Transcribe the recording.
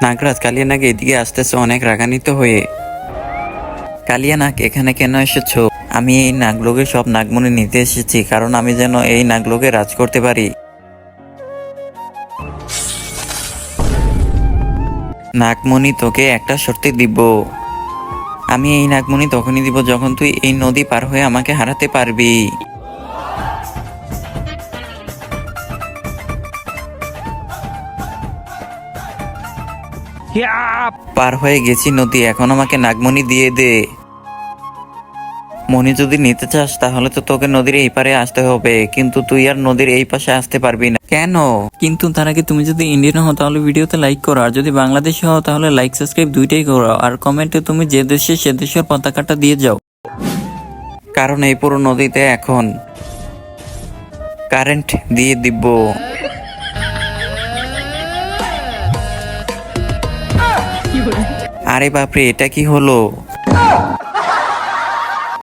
নাগরাজ, কালিয়া নাগ এদিকে আসতেছে অনেক রাগান্বিত হয়ে। কালিয়া নাগ, এখানে কেন এসেছো? আমি এই নাগলোকের সব নাগমণি নিতে এসেছি, কারণ আমি যেন এই নাগলোকে রাজ করতে পারি। নাগমণি, তোকে একটা শর্তে দিব। আমি এই নাগমণি তখনই দিব যখন তুই এই নদী পার হয়ে আমাকে হারাতে পারবি। পার হয়ে গেছি নদী, এখন আমাকে নাগমণি দিয়ে দে। মণি যদি নিতে চাস তাহলে তো তোকে নদীর এই পারে আসতে হবে, কিন্তু তুই আর নদীর এই পাশে আসতে পারবি না। কেন? কিন্তু তার আগে তুমি যদি ইন্ডিয়ান হও তাহলে ভিডিওতে লাইক করো, আর যদি বাংলাদেশি হও তাহলে লাইক সাবস্ক্রাইব দুইটাই করো, আর কমেন্টে তুমি যে দেশে সে দেশের পতাকাটা দিয়ে যাও। কারণ এই পুরো নদীতে এখন কারেন্ট দিয়ে দিব। আরে বাপরে, এটা কি হলো?